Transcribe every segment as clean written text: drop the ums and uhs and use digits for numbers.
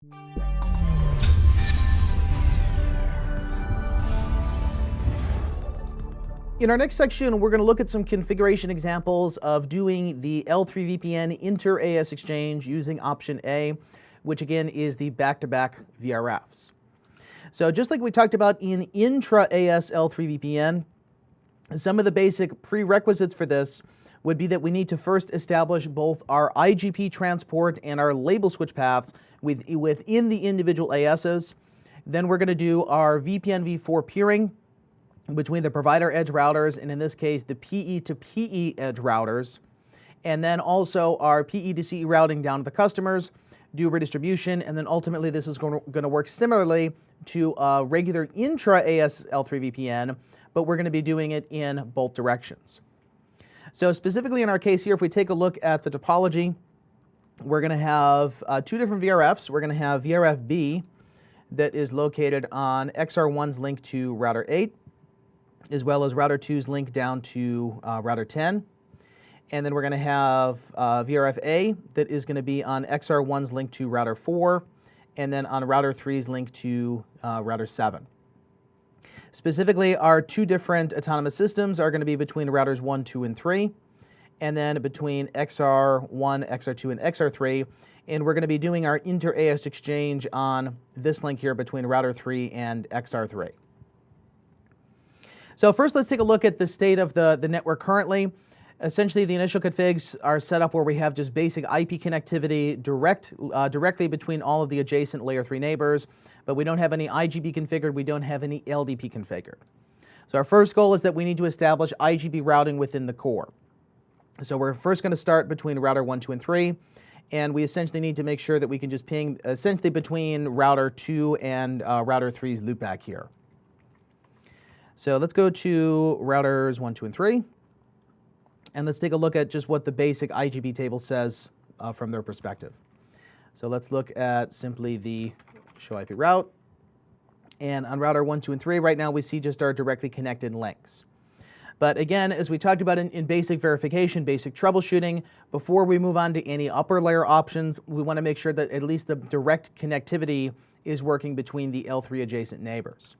In our next section, we're going to look at some configuration examples of doing the L3VPN inter-AS exchange using option A, which again is the back-to-back VRFs. So just like we talked about in intra-AS L3VPN, some of the basic prerequisites for this would be that we need to first establish both our IGP transport and our label switch paths within the individual ASs. Then we're going to do our VPN v4 peering between the provider edge routers, and in this case, the PE to PE edge routers. And then also our PE to CE routing down to the customers, do redistribution, and then ultimately this is going to work similarly to a regular intra-AS L3VPN, but we're going to be doing it in both directions. So specifically in our case here, if we take a look at the topology, we're going to have two different VRFs. We're going to have VRF B that is located on XR1's link to router 8, as well as router 2's link down to router 10. And then we're going to have VRF A that is going to be on XR1's link to router 4, and then on router 3's link to router 7. Specifically, our two different autonomous systems are going to be between routers 1, 2, and 3, and then between XR1, XR2, and XR3. And we're going to be doing our inter-AS exchange on this link here between router 3 and XR3. So first, let's take a look at the state of the network currently. Essentially, the initial configs are set up where we have just basic IP connectivity directly between all of the adjacent layer 3 neighbors, but we don't have any IGP configured, we don't have any LDP configured. So our first goal is that we need to establish IGP routing within the core. So we're first going to start between router 1, 2, and 3, and we essentially need to make sure that we can just ping essentially between router 2 and router 3's loopback here. So let's go to routers 1, 2, and 3, and let's take a look at just what the basic IGP table says from their perspective. So let's look at simply the show IP route, and on router 1, 2, and 3 right now we see just our directly connected links. But again, as we talked about in basic verification, basic troubleshooting, before we move on to any upper layer options, we want to make sure that at least the direct connectivity is working between the L3 adjacent neighbors.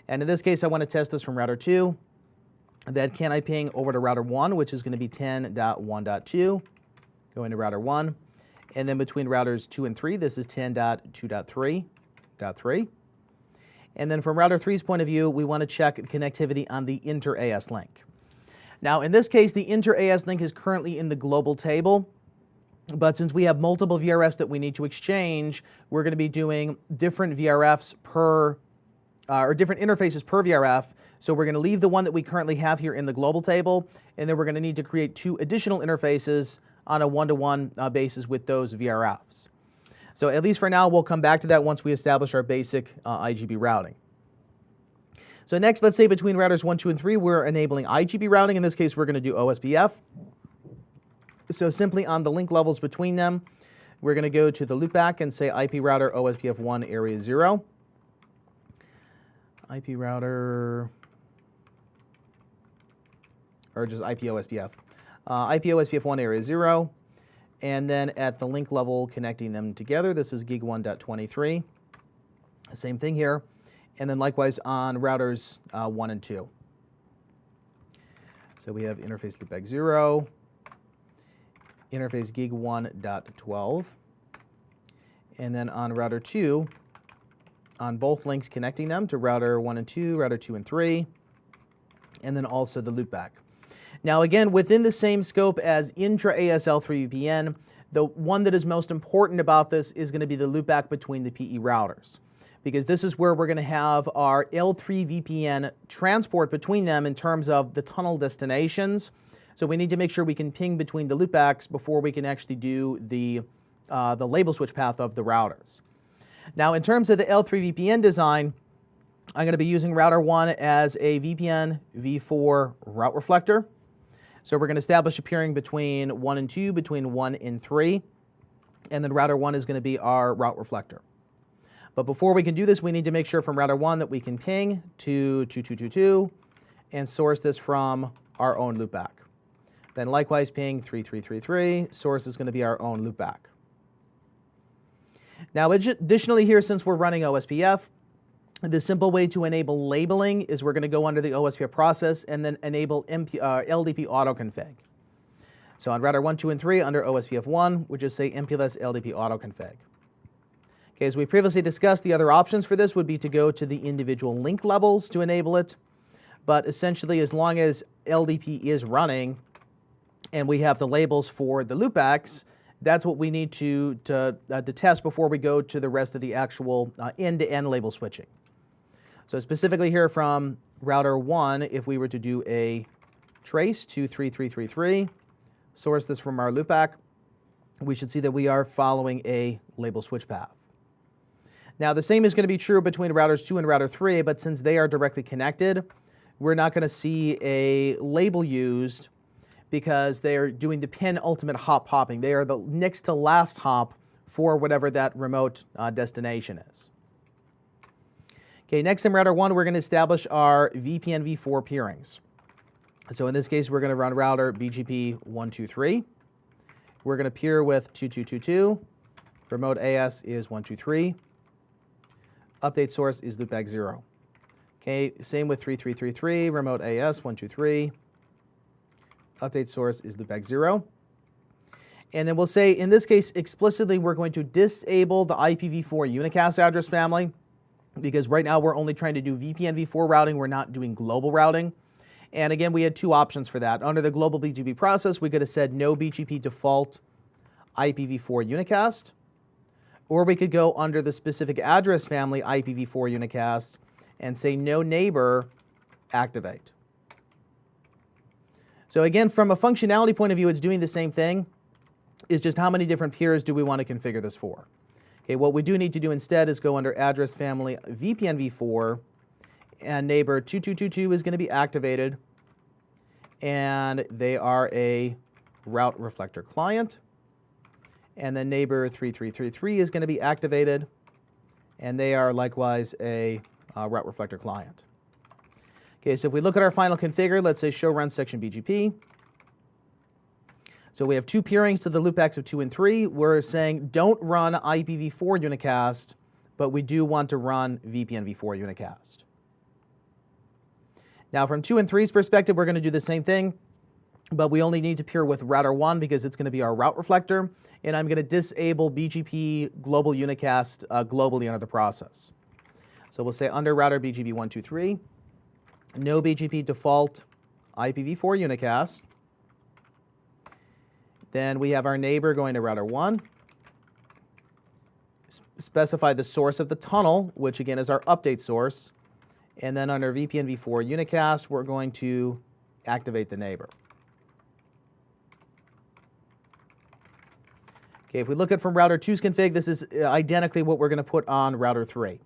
And in this case, I want to test this from router 2. Then can I ping over to router 1, which is going to be 10.1.2, going to router 1. And then between routers 2 and 3, this is 10.2.3.3. And then from router 3's point of view, we want to check connectivity on the inter-AS link. Now, in this case, the inter-AS link is currently in the global table. But since we have multiple VRFs that we need to exchange, we're going to be doing different VRFs per or different interfaces per VRF. So we're going to leave the one that we currently have here in the global table, and then we're going to need to create two additional interfaces on a one-to-one basis with those VRFs. So at least for now, we'll come back to that once we establish our basic IGP routing. So next, let's say between routers 1, 2, and 3, we're enabling IGP routing. In this case, we're going to do OSPF. So simply on the link levels between them, we're going to go to the loopback and say IP router OSPF1 area 0. IP router, or just IP OSPF. IP OSPF1 area 0. And then at the link level connecting them together, this is gig 1.23. Same thing here. And then likewise on routers 1 and 2. So we have interface loopback 0, interface gig 1.12. And then on router 2, on both links connecting them to router 1 and 2, router 2 and 3, and then also the loopback. Now again, within the same scope as intra-AS L3VPN, the one that is most important about this is going to be the loopback between the PE routers, because this is where we're going to have our L3VPN transport between them in terms of the tunnel destinations. So we need to make sure we can ping between the loopbacks before we can actually do the label switch path of the routers. Now, in terms of the L3VPN design, I'm going to be using router 1 as a VPN v4 route reflector. So we're going to establish a peering between 1 and 2, between 1 and 3, and then router 1 is going to be our route reflector. But before we can do this, we need to make sure from router 1 that we can ping to 2222 and source this from our own loopback. Then likewise ping 3333, source is going to be our own loopback. Now, additionally here, since we're running OSPF, the simple way to enable labeling is we're going to go under the OSPF process and then enable LDP autoconfig. So on router 1, 2, and 3 under OSPF 1, we'll just say MPLS LDP autoconfig. Okay, as we previously discussed, the other options for this would be to go to the individual link levels to enable it. But essentially, as long as LDP is running and we have the labels for the loopbacks, that's what we need to test before we go to the rest of the actual end-to-end label switching. So specifically here from router 1, if we were to do a trace to 3333, source this from our loopback, we should see that we are following a label switch path. Now the same is going to be true between routers 2 and router 3, but since they are directly connected, we're not going to see a label used because they are doing the penultimate hop hopping. They are the next to last hop for whatever that remote destination is. Okay, next in router 1, we're going to establish our VPN v4 peerings. So in this case, we're going to run router BGP 123. We're going to peer with 2222. Remote AS is 123. Update source is loopback 0. Okay, same with 3333. Remote AS 123. Update source is loopback 0. And then we'll say, in this case, explicitly, we're going to disable the IPv4 unicast address family because right now we're only trying to do VPN v4 routing. We're not doing global routing. And again, we had two options for that. Under the global BGP process, we could have said no BGP default IPv4 unicast, or we could go under the specific address family IPv4 unicast and say no neighbor activate. So again, from a functionality point of view, it's doing the same thing. It's just how many different peers do we want to configure this for? Okay, what we do need to do instead is go under address family VPN v4, and neighbor 2222 is going to be activated, and they are a route reflector client. And then neighbor 3333 is going to be activated, and they are likewise a route reflector client. Okay, so if we look at our final configure, let's say show run section BGP. So we have two peerings to the loopbacks of 2 and 3. We're saying don't run IPv4 unicast, but we do want to run VPN v4 unicast. Now from 2 and 3's perspective, we're going to do the same thing, but we only need to peer with router 1 because it's going to be our route reflector, and I'm going to disable BGP global unicast globally under the process. So we'll say under router BGP 123, no BGP default IPv4 unicast. Then we have our neighbor going to router 1, specify the source of the tunnel, which again is our update source. And then under VPN v4 unicast, we're going to activate the neighbor. Okay, if we look at from router 2's config, this is identically what we're going to put on router 3.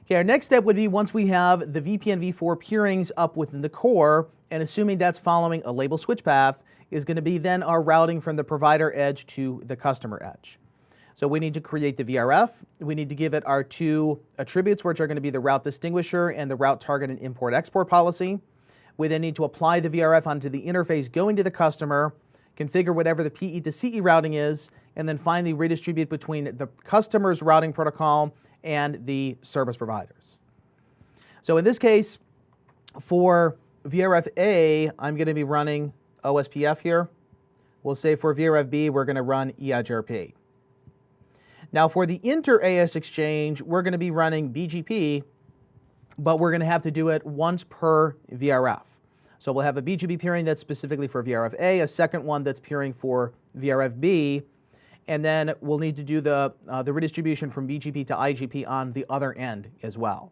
Okay, our next step would be once we have the VPN v4 peerings up within the core, and assuming that's following a label switch path, is going to be then our routing from the provider edge to the customer edge. So we need to create the VRF. We need to give it our two attributes, which are going to be the route distinguisher and the route target and import-export policy. We then need to apply the VRF onto the interface going to the customer, configure whatever the PE to CE routing is, and then finally redistribute between the customer's routing protocol and the service providers. So in this case, for VRF A, I'm going to be running OSPF here. We'll say for VRF B, we're going to run EIGRP. Now for the inter-AS exchange, we're going to be running BGP, but we're going to have to do it once per VRF. So we'll have a BGP peering that's specifically for VRF A, a second one that's peering for VRF B, and then we'll need to do the redistribution from BGP to IGP on the other end as well.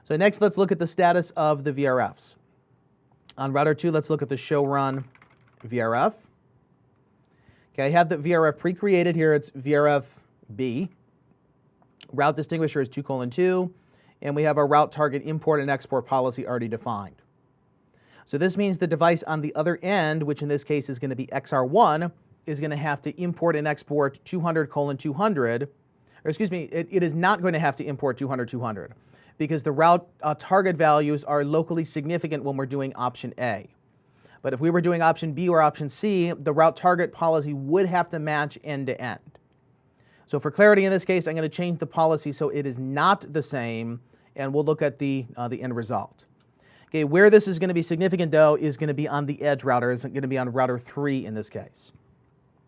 So next, let's look at the status of the VRFs. On router 2, let's look at the show run VRF. Okay, I have the VRF pre-created here. It's VRF B. Route distinguisher is 2:2, and we have our route target import and export policy already defined. So this means the device on the other end, which in this case is going to be XR1, is going to have to import and export 200:200, or excuse me, it is not going to have to import 200:200 because the route target values are locally significant when we're doing option A. But if we were doing option B or option C, the route target policy would have to match end to end. So for clarity in this case, I'm going to change the policy so it is not the same, and we'll look at the end result. Okay, where this is going to be significant though is going to be on the edge router. It's going to be on router 3 in this case.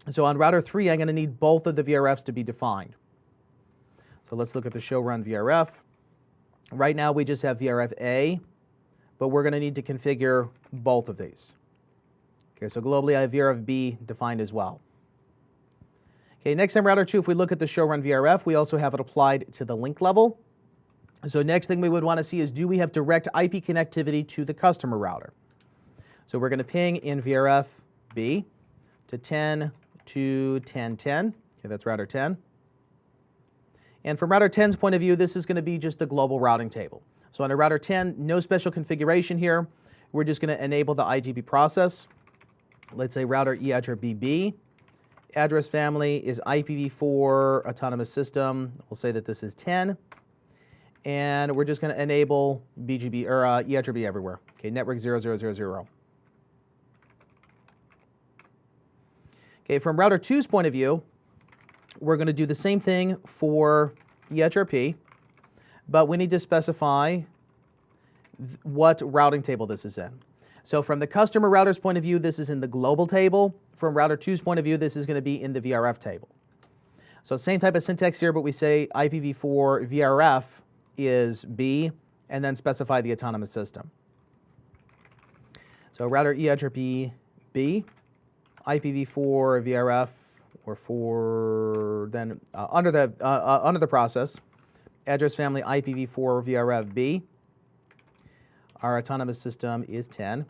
So on router 3, I'm going to need both of the VRFs to be defined. So let's look at the show run VRF. Right now we just have VRF A, but we're going to need to configure both of these. Okay, so globally I have VRF B defined as well. Okay, next on router 2, if we look at the show run VRF, we also have it applied to the link level. So next thing we would want to see is, do we have direct IP connectivity to the customer router? So we're going to ping in VRF B to 10 to 1010. Okay, that's router 10. And from router 10's point of view, this is going to be just the global routing table. So on a router 10, no special configuration here. We're just going to enable the IGP process. Let's say router E address BB. Address family is IPv4 autonomous system. We'll say that this is 10. And we're just going to enable BGB or EIGRB everywhere. Okay, network 0000. Okay, from router 2's point of view, we're going to do the same thing for EIGRP, but we need to specify what routing table this is in. So from the customer router's point of view, this is in the global table. From router 2's point of view, this is going to be in the VRF table. So same type of syntax here, but we say IPv4 VRF is B, and then specify the autonomous system. So router EIGRP B, IPv4 VRF, or for then under the process, address family IPv4 VRF B. Our autonomous system is 10,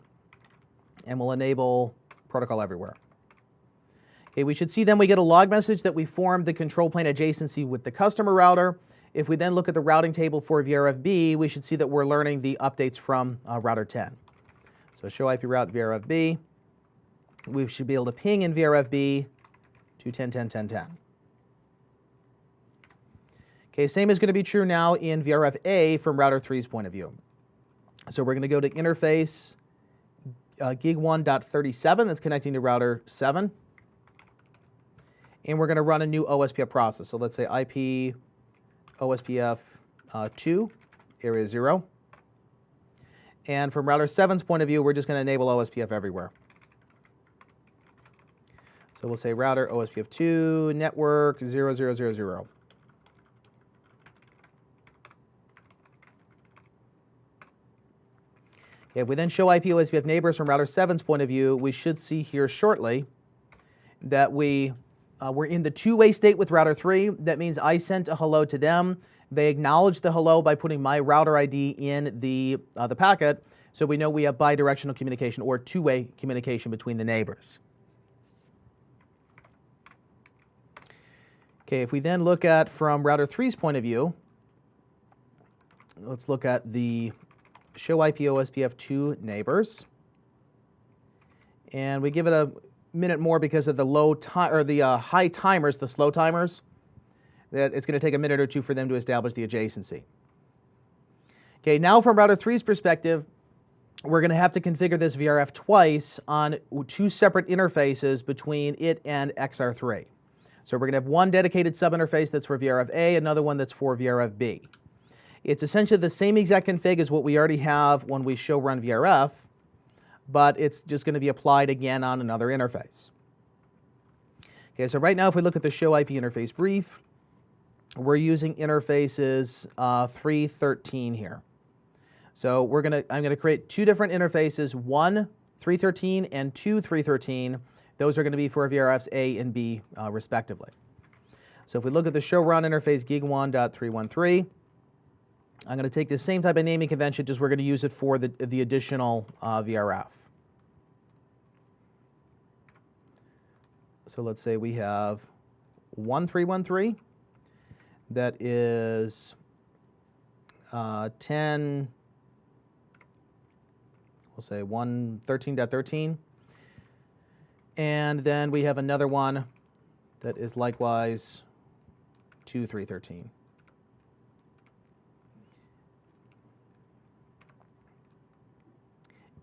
and we'll enable protocol everywhere. Okay, we should see then we get a log message that we formed the control plane adjacency with the customer router. If we then look at the routing table for VRFB, we should see that we're learning the updates from router 10. So show IP route VRFB. We should be able to ping in VRFB to 10.10.10.10. Okay, same is going to be true now in VRFA from router 3's point of view. So we're going to go to interface gig1.37 that's connecting to router 7. And we're going to run a new OSPF process. So let's say IP OSPF 2, area 0. And from router 7's point of view, we're just going to enable OSPF everywhere. So we'll say router OSPF 2, network 0000. If we then show IP OSPF neighbors from router 7's point of view, we should see here shortly that we're in the two-way state with router 3. That means I sent a hello to them. They acknowledged the hello by putting my router ID in the packet, so we know we have bidirectional communication or two-way communication between the neighbors. Okay, if we then look at from router 3's point of view, let's look at the show IP OSPF 2 neighbors, and we give it a minute more because of the low time or the high timers, the slow timers. That it's going to take a minute or two for them to establish the adjacency. Okay, now from router 3's perspective, we're going to have to configure this VRF twice on two separate interfaces between it and XR3. So we're going to have one dedicated subinterface that's for VRFA, another one that's for VRFB. It's essentially the same exact config as what we already have when we show run VRF, but it's just going to be applied again on another interface. Okay, so right now if we look at the show IP interface brief, we're using interfaces 313 here. So I'm going to create two different interfaces, one 313 and two 313. Those are going to be for VRFs A and B respectively. So if we look at the show run interface gig1.313, I'm going to take the same type of naming convention, just we're going to use it for the additional VRF. So let's say we have 1313 that is 10, we'll say 113.13. And then we have another one that is likewise 2313.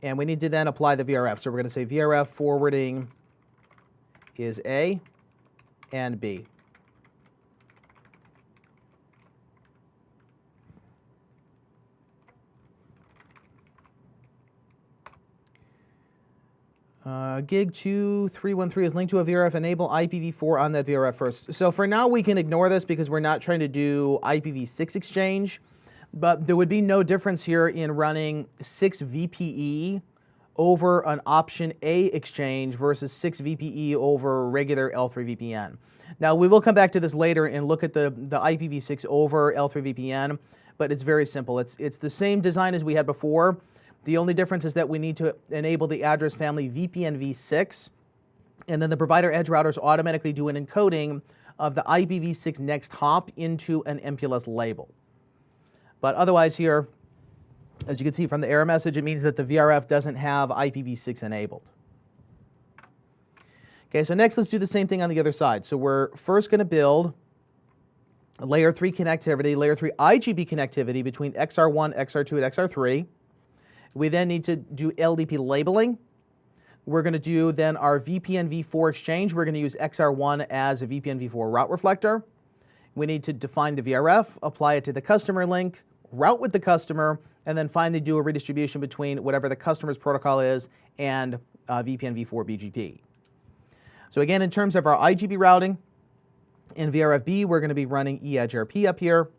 And we need to then apply the VRF. So we're going to say VRF forwarding is A and B. Gig 2313 is linked to a VRF. Enable IPv4 on that VRF first. So for now, we can ignore this because we're not trying to do IPv6 exchange. But there would be no difference here in running 6 VPE over an option A exchange versus 6 VPE over regular L3VPN. Now, we will come back to this later and look at the IPv6 over L3VPN, but it's very simple. It's the same design as we had before. The only difference is that we need to enable the address family VPN v6, and then the provider edge routers automatically do an encoding of the IPv6 next hop into an MPLS label. But otherwise here, as you can see from the error message, it means that the VRF doesn't have IPv6 enabled. Okay, so next let's do the same thing on the other side. So we're first going to build a layer 3 connectivity, layer 3 IGB connectivity between XR1, XR2, and XR3. We then need to do LDP labeling. We're going to do then our VPN v4 exchange. We're going to use XR1 as a VPN v4 route reflector. We need to define the VRF, apply it to the customer link, route with the customer, and then finally do a redistribution between whatever the customer's protocol is and VPN v4 BGP. So again, in terms of our IGB routing, in VRFB, we're going to be running EDGE-RP up here.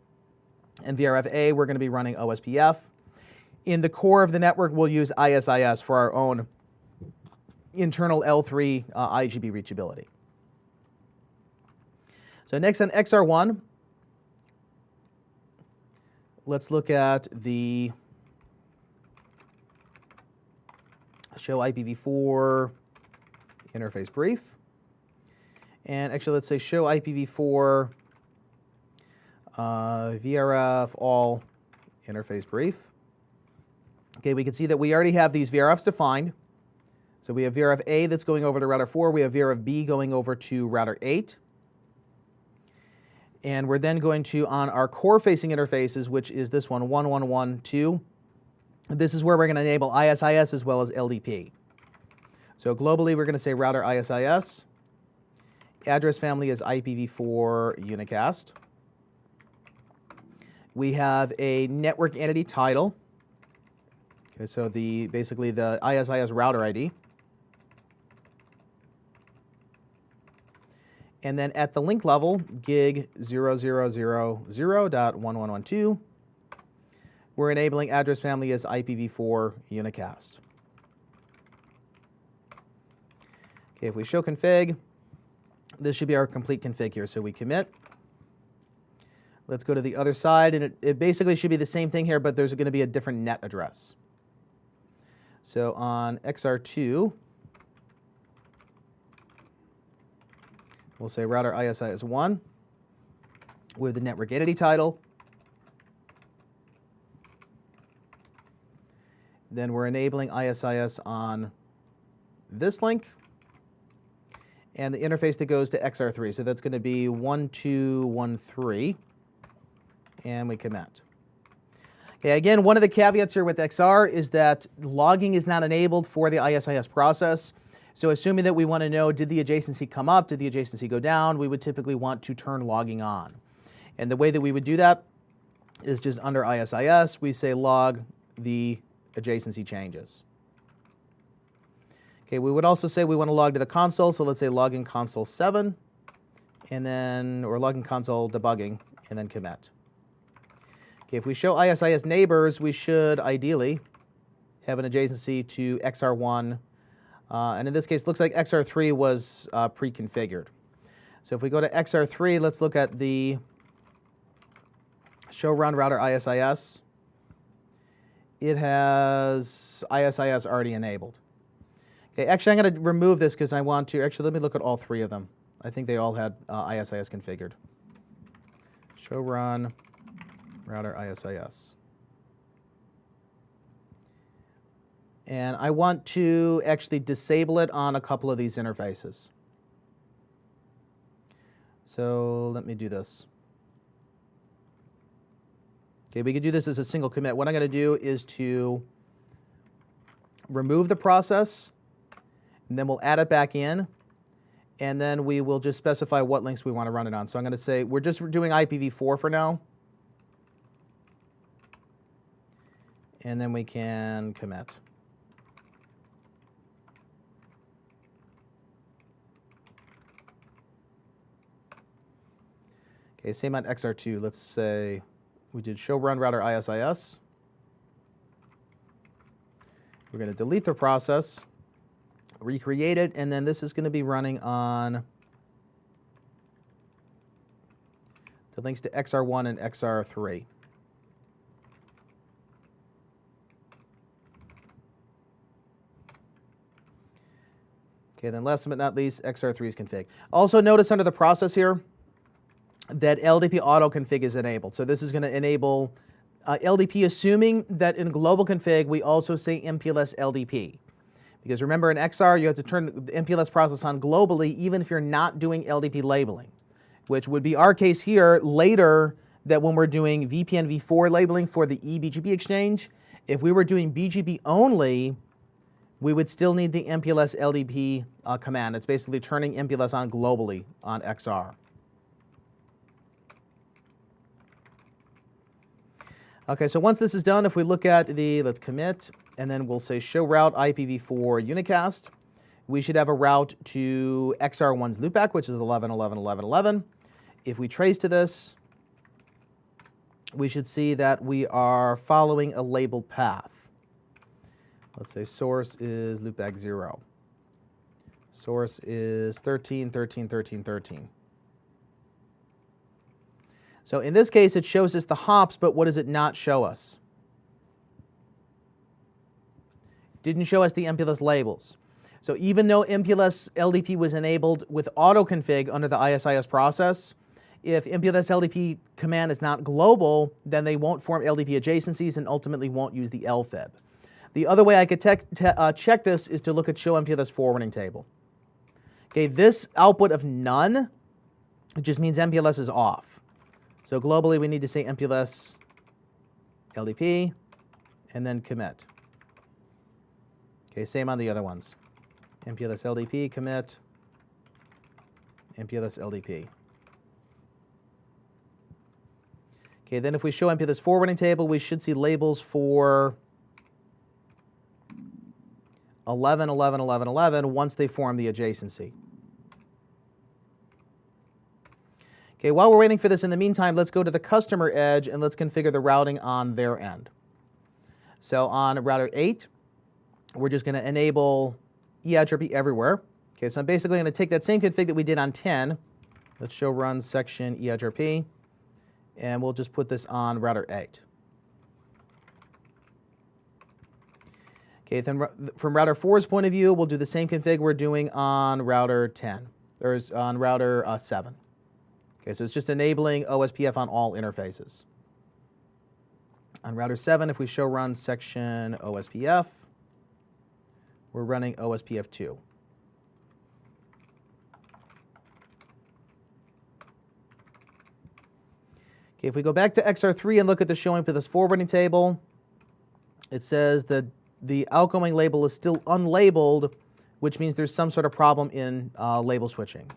In VRFA, we're going to be running OSPF. In the core of the network, we'll use ISIS for our own internal L3 IGB reachability. So next on XR1, let's look at the show IPv4 interface brief. And actually, let's say show IPv4 VRF all interface brief. Okay, we can see that we already have these VRFs defined. So we have VRF A that's going over to router 4. We have VRF B going over to router 8. And we're then going to, on our core-facing interfaces, which is this one, 1112, this is where we're going to enable ISIS as well as LDP. So globally, we're going to say router ISIS. Address family is IPv4 unicast. We have a network entity title. Okay, so basically the ISIS router ID. And then at the link level, gig 0000.1112, we're enabling address family as IPv4 unicast. Okay, if we show config, this should be our complete config here. So we commit. Let's go to the other side, and it basically should be the same thing here, but there's going to be a different net address. So on XR2, we'll say router ISIS 1 with the network entity title. Then we're enabling ISIS on this link and the interface that goes to XR3. So that's going to be 1213, and we commit. Okay, again, one of the caveats here with XR is that logging is not enabled for the ISIS process. So assuming that we want to know, did the adjacency come up, did the adjacency go down, we would typically want to turn logging on. And the way that we would do that is just under ISIS, we say log the adjacency changes. Okay, we would also say we want to log to the console, so let's say login console 7, and then, or login console debugging, and then commit. Okay, if we show ISIS neighbors, we should ideally have an adjacency to XR1, and in this case, it looks like XR3 was pre-configured. So if we go to XR3, let's look at the show run router ISIS. It has ISIS already enabled. Okay, actually, I'm going to remove this because I want to, actually, let me look at all three of them. I think they all had ISIS configured. Show run router ISIS. And I want to actually disable it on a couple of these interfaces. So let me do this. Okay, we could do this as a single commit. What I'm going to do is to remove the process, and then we'll add it back in, and then we will just specify what links we want to run it on. So I'm going to say we're just doing IPv4 for now. And then we can commit. Okay, same on XR2. Let's say we did show run router ISIS. We're going to delete the process, recreate it, and then this is going to be running on the links to XR1 and XR3. Okay, then last but not least, XR3's config. Also notice under the process here that LDP auto config is enabled. So this is going to enable LDP, assuming that in global config we also say MPLS LDP. Because remember, in XR you have to turn the MPLS process on globally even if you're not doing LDP labeling, which would be our case here later, that when we're doing VPN v4 labeling for the eBGP exchange, if we were doing BGP only, we would still need the MPLS LDP command. It's basically turning MPLS on globally on XR. Okay, so once this is done, if we look at the, let's commit, and then we'll say show route IPv4 unicast, we should have a route to XR1's loopback, which is 11.11.11.11. If we trace to this, we should see that we are following a labeled path. Let's say source is loopback 0. Source is 13.13.13.13. So in this case, it shows us the hops, but what does it not show us? Didn't show us the MPLS labels. So even though MPLS LDP was enabled with auto config under the ISIS process, if MPLS LDP command is not global, then they won't form LDP adjacencies and ultimately won't use the LFIB. The other way I could check this is to look at show MPLS forwarding table. Okay, this output of none just means MPLS is off. So globally, we need to say MPLS LDP and then commit. Okay, same on the other ones. MPLS LDP, commit, MPLS LDP. Okay, then if we show MPLS forwarding table, we should see labels for 11.11.11.11 once they form the adjacency. Okay, while we're waiting for this, in the meantime, let's go to the customer edge and let's configure the routing on their end. So on router 8, we're just going to enable EIGRP everywhere. Okay, so I'm basically going to take that same config that we did on 10. Let's show run section EIGRP, and we'll just put this on router 8. Okay, then from router 4's point of view, we'll do the same config we're doing on router 10, or on router 7. Okay, so it's just enabling OSPF on all interfaces. On router 7, if we show run section OSPF, we're running OSPF2. Okay, if we go back to XR3 and look at the showing for this forwarding table, it says that the outgoing label is still unlabeled, which means there's some sort of problem in label switching.